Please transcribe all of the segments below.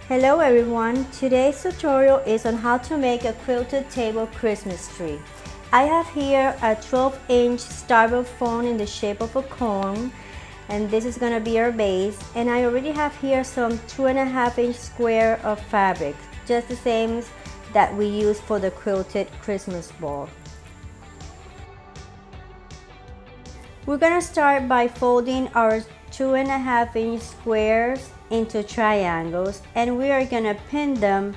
Hello everyone, today's tutorial is on how to make a quilted table Christmas tree. I have here a 12-inch styrofoam in the shape of a cone, and this is going to be our base. And I already have here some 2.5-inch square of fabric, just the same that we use for the quilted Christmas ball. We're going to start by folding our 2.5-inch squares into triangles, and we are going to pin them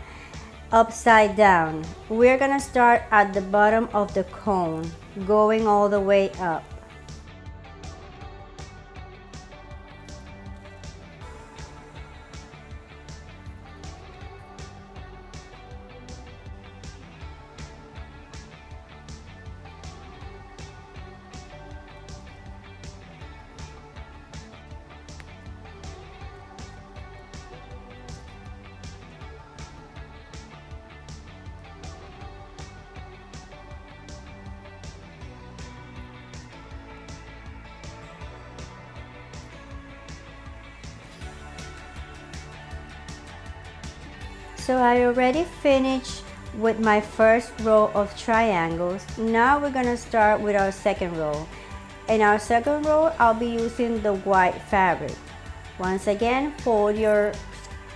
upside down. We're going to start at the bottom of the cone, going all the way up. So I already finished with my first row of triangles. Now we're going to start with our second row. In our second row, I'll be using the white fabric. Once again, fold your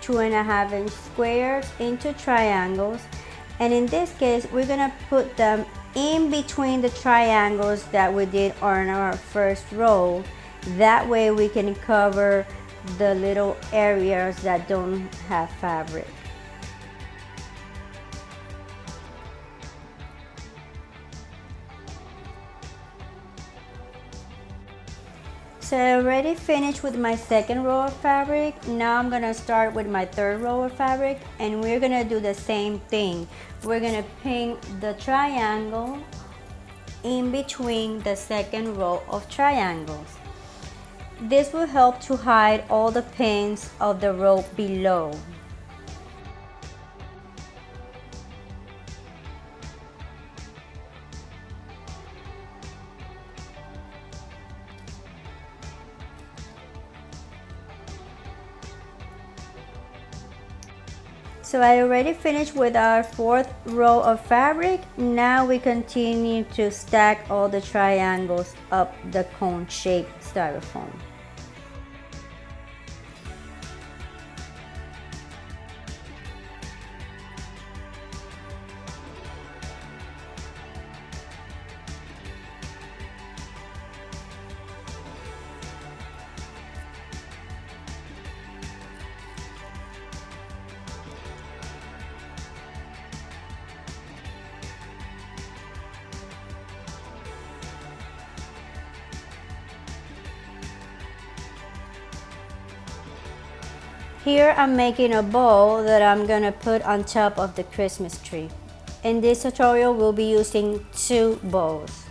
2.5-inch squares into triangles, and in this case we're going to put them in between the triangles that we did on our first row. That way we can cover the little areas that don't have fabric. So I already finished with my second row of fabric. Now I'm gonna start with my third row of fabric, and we're gonna do the same thing. We're gonna pin the triangle in between the second row of triangles. This will help to hide all the pins of the row below. So I already finished with our fourth row of fabric. Now we continue to stack all the triangles up the cone-shaped styrofoam. Here I'm making a bowl that I'm gonna put on top of the Christmas tree. In this tutorial, we'll be using 2 bowls.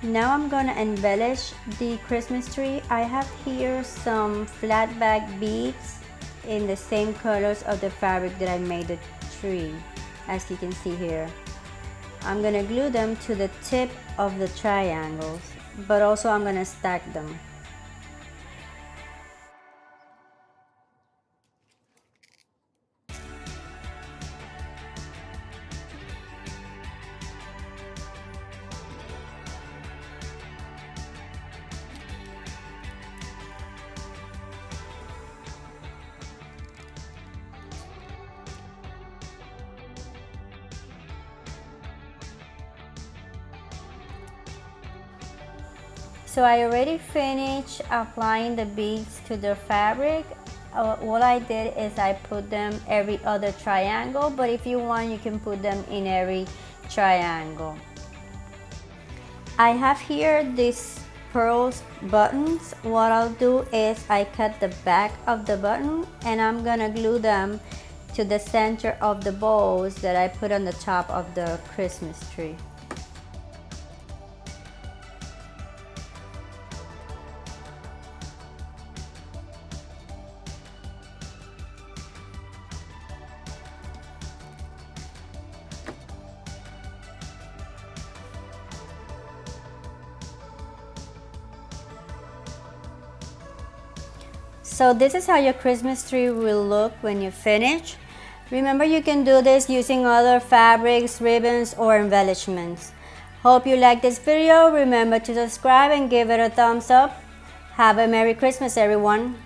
Now I'm gonna embellish the Christmas tree. I have here some flat back beads in the same colors of the fabric that I made the tree, as you can see here. I'm gonna glue them to the tip of the triangles, but also I'm gonna stack them. So I already finished applying the beads to the fabric. What I did is I put them every other triangle, but if you want, you can put them in every triangle. I have here these pearls buttons. What I'll do is I cut the back of the button and I'm gonna glue them to the center of the bows that I put on the top of the Christmas tree. So this is how your Christmas tree will look when you finish. Remember, you can do this using other fabrics, ribbons, or embellishments. Hope you like this video. Remember to subscribe and give it a thumbs up. Have a Merry Christmas, everyone.